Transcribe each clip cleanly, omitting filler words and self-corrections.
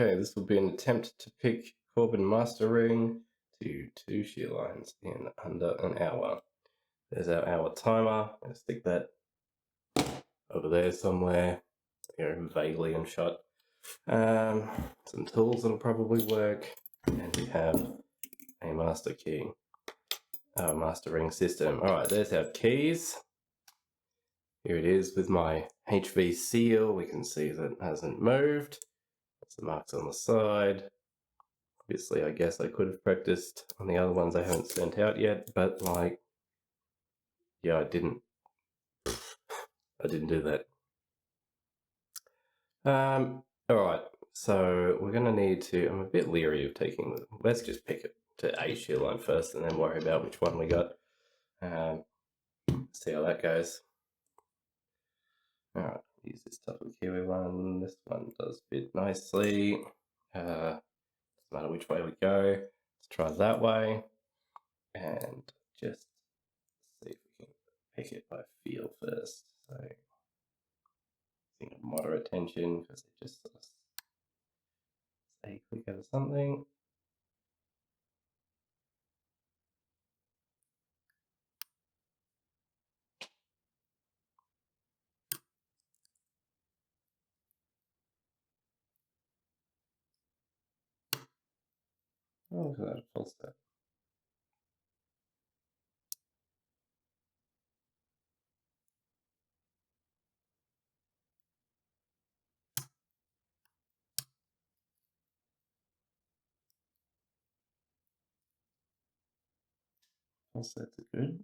Okay, this will be an attempt to pick Corbin Master Ring to 2 shear lines in under an hour. There's our hour timer. I'm going to stick that over there somewhere, vaguely in shot. Some tools that'll probably work, and we have a master key, master ring system. Alright, there's our keys. Here it is with my HV seal. We can see that it hasn't moved. There's the marks on the side. Obviously, I guess I could have practiced on the other ones I haven't sent out yet, but yeah, I didn't do that. Alright, so we're gonna need to, I'm a bit leery of taking, let's just pick it to a shear line first and then worry about which one we got. See how that goes. Alright, use this Tuffle Kiwi one. This one does fit nicely. Doesn't matter which way we go. Let's try that way and just see if we can pick it by feel first. So using a moderate tension because it just sort of say click over something. Oh, look at that, full step. Full sets are good.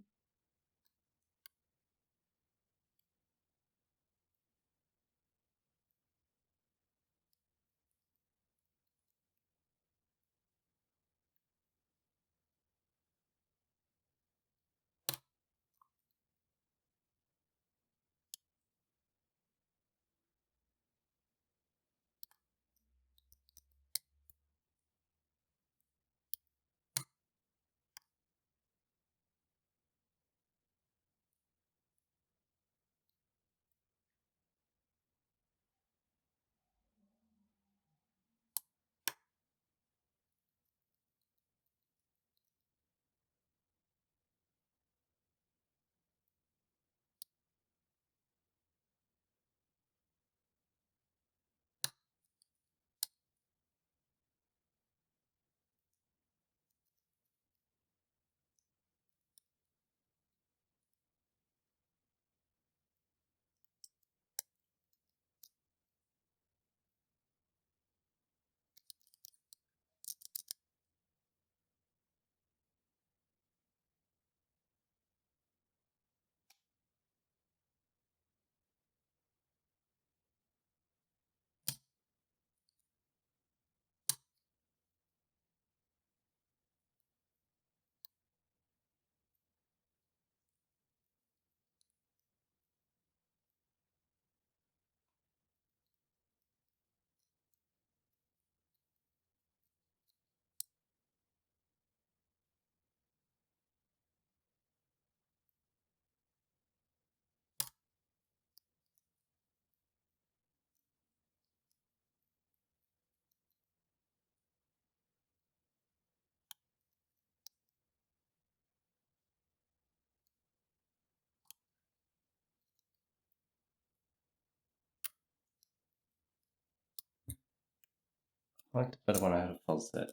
I liked it better when I had a full set.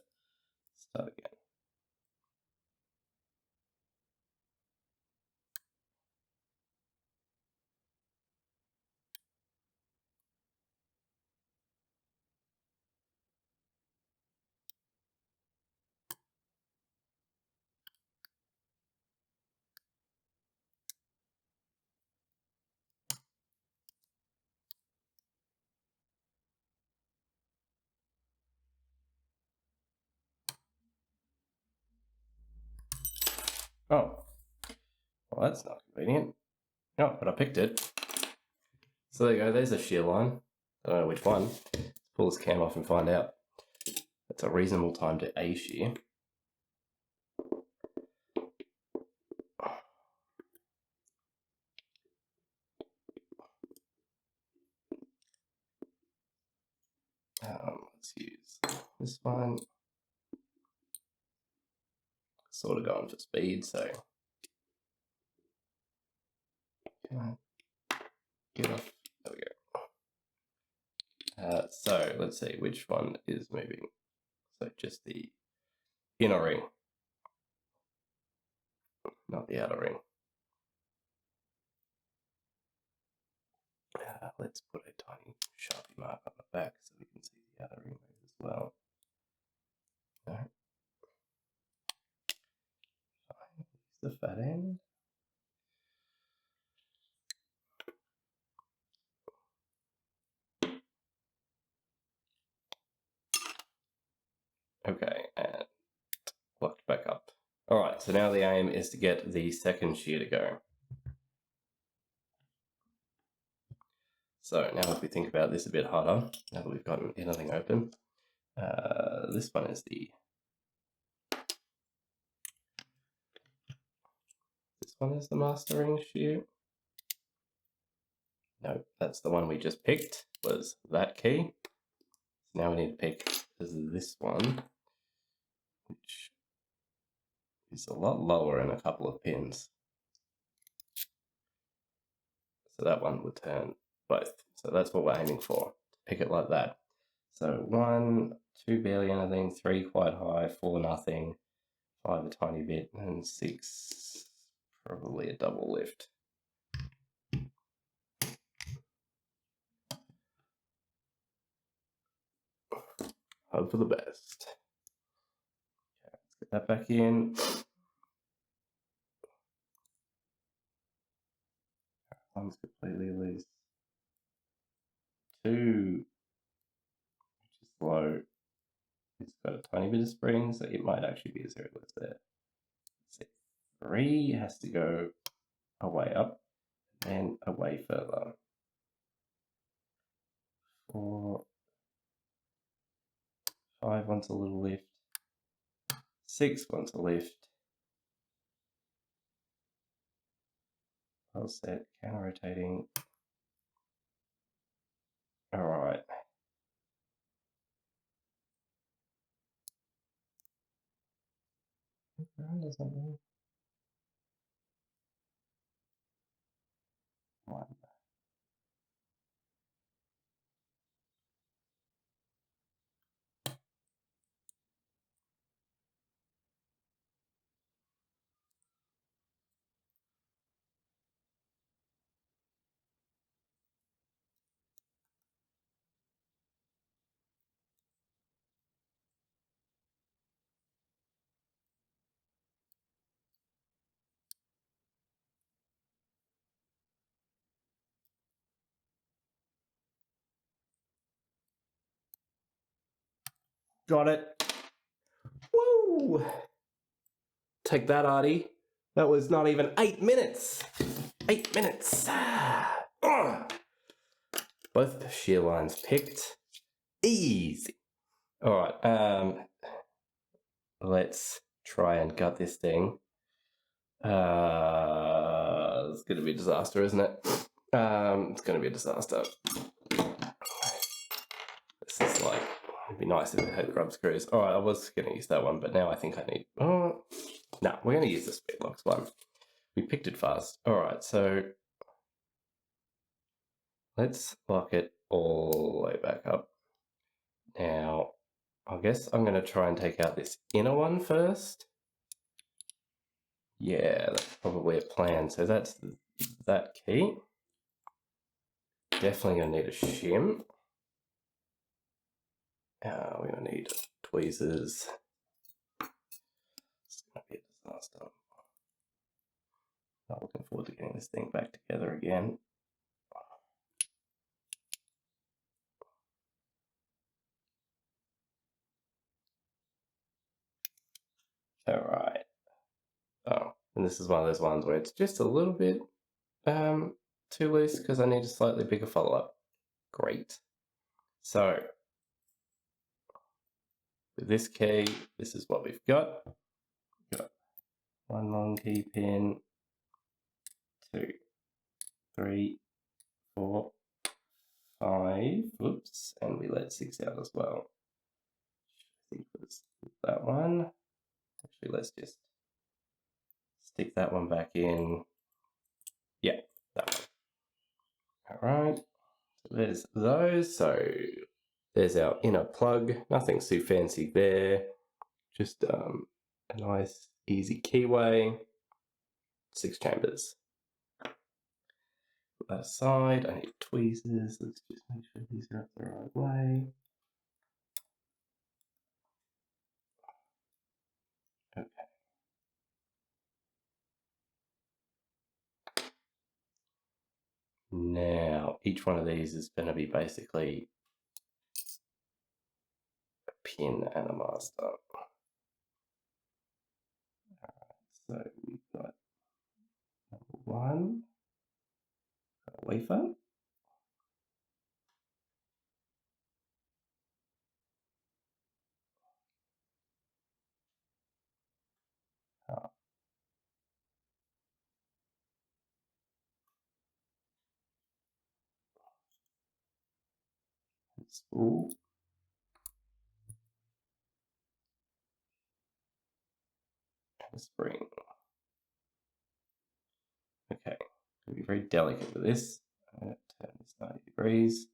Start again. Oh, well, that's not convenient. Oh, but I picked it. So there you go, there's a shear line. I don't know which one. Let's pull this cam off and find out. That's a reasonable time to A shear. Let's Let's use this one. Sort of going for speed, so can I get off? There we go. So let's see which one is moving. So just the inner ring, not the outer ring. Let's put a tiny Sharpie mark on the back so we can see the outer ring as well. Use the fat end. Okay, and locked back up. All right, so now the aim is to get the second shear to go. So now if we think about this a bit harder, now that we've got an inner thing open, this one is the master ring shear. No, that's the one we just picked, was that key. So now we need to pick this one, which is a lot lower in a couple of pins. So that one would turn both. So that's what we're aiming for, to pick it like that. So 1, 2 barely anything, 3 quite high, 4 nothing, 5 a tiny bit, and 6 probably a double lift. Hope for the best. Okay, let's get that back in. One's completely loose. 2, which is low. It's got a tiny bit of spring, so it might actually be a 0 lift there. 3 has to go away up and away further. 4, 5 wants a little lift. 6 wants a lift. Well set, counter rotating. All right. Something. 1. Got it. Woo! Take that, Artie. That was not even 8 minutes. 8 minutes. Both shear lines picked. Easy. All right. Let's try and gut this thing. It's going to be a disaster, isn't it? It's going to be a disaster. This is like, it'd be nice if it had grub screws. All right, I was going to use that one, but now I think I need. Oh, no, we're going to use the speed locks one. We picked it fast. All right, so let's lock it all the way back up. Now, I guess I'm going to try and take out this inner one first. Yeah, that's probably a plan. So that's that key. Definitely going to need a shim. We're going to need tweezers. It's going to be a disaster. Not looking forward to getting this thing back together again. All right. Oh, and this is one of those ones where it's just a little bit too loose because I need a slightly bigger follow-up. Great. So with this key, this is what we've got. We've got 1 long key pin, 2, 3, 4, 5. Oops, and we let 6 out as well. see if it's that one. Actually, let's just stick that one back in. Yeah, that one. All right, so there's those. So there's our inner plug. Nothing too fancy there. Just a nice, easy keyway. 6 chambers. Put that aside. I need tweezers. Let's just make sure these are up the right way. Okay. Now, each one of these is going to be basically a pin and a master. So we've got number 1, a wafer. Spool. And a spring. Okay, be very delicate with this. I'm going to turn this 90 degrees.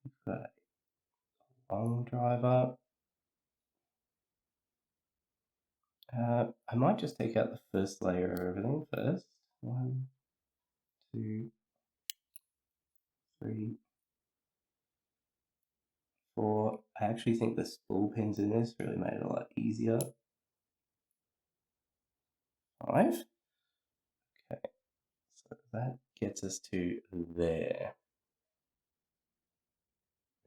We've got a long driver. I might just take out the first layer of everything first. 1, 2, 3, 4. I actually think the spool pins in this really made it a lot easier. 5. Okay, so that gets us to there.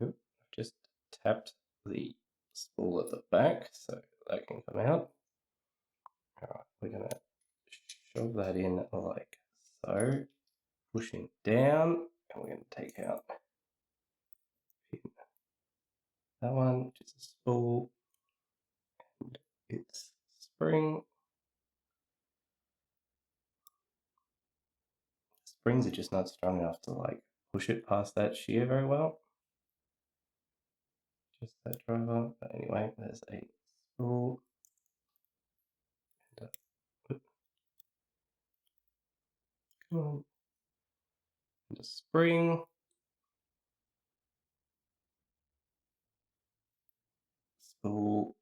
Oop, just tapped the spool at the back so that can come out. Alright, we're going to shove that in like so, pushing down, and we're going to take out that one, which is a spool, and its spring. Springs are just not strong enough to like push it past that shear very well. Just that driver. But anyway, there's a spool. And come on. And a spring. Spool.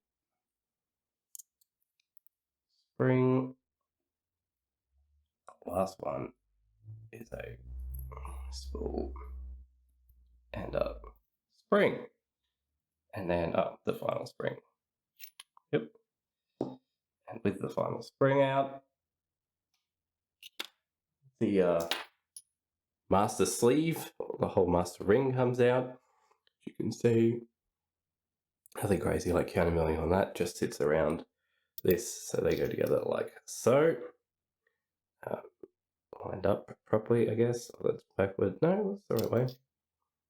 Spring. The last one is a spool and a spring. And then up the final spring. Yep. And with the final spring out, the master sleeve, the whole master ring comes out. You can see nothing crazy like countermilling on that, just sits around this, so they go together like so. Lined up properly, I guess. Oh, that's backward. No, that's the right way.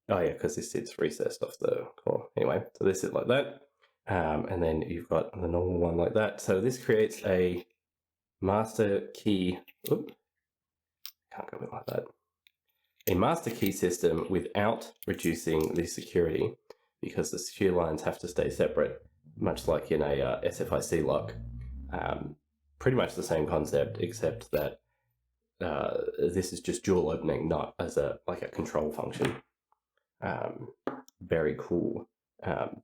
Oh yeah, because this sits recessed off the core. Anyway, so they sit like that. And then you've got the normal one like that. So this creates a master key. Oop, can't go in like that. A master key system without reducing the security, because the shear lines have to stay separate, much like in a SFIC lock. Pretty much the same concept, except that this is just dual opening, not as a control function. Very cool.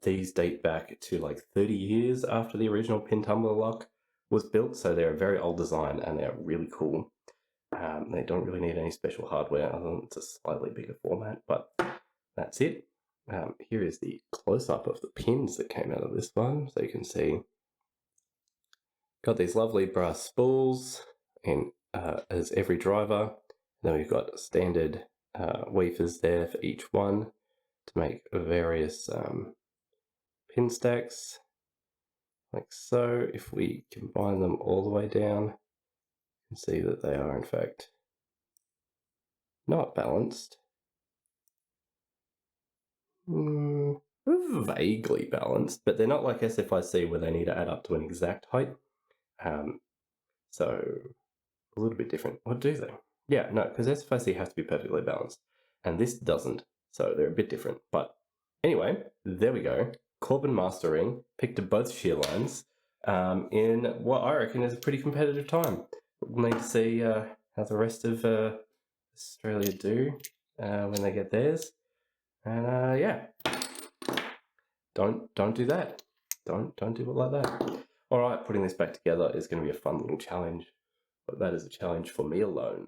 These date back to like 30 years after the original pin tumbler lock was built, so they're a very old design and they're really cool. They don't really need any special hardware other than it's a slightly bigger format, but that's it. Here is the close-up of the pins that came out of this one, so you can see got these lovely brass spools in as every driver. Then we've got standard wafers there for each one to make various pin stacks, like so. If we combine them all the way down, you can see that they are in fact not balanced. Vaguely balanced, but they're not like SFIC where they need to add up to an exact height. So a little bit different. What do they? Yeah, no, because SFIC has to be perfectly balanced, and this doesn't, so they're a bit different, but Anyway, there we go. Corbin Master Ring picked both shear lines in what I reckon is a pretty competitive time. We'll need to see how the rest of Australia do when they get theirs. And yeah, don't do that. Don't do it like that. All right, putting this back together is going to be a fun little challenge, but that is a challenge for me alone.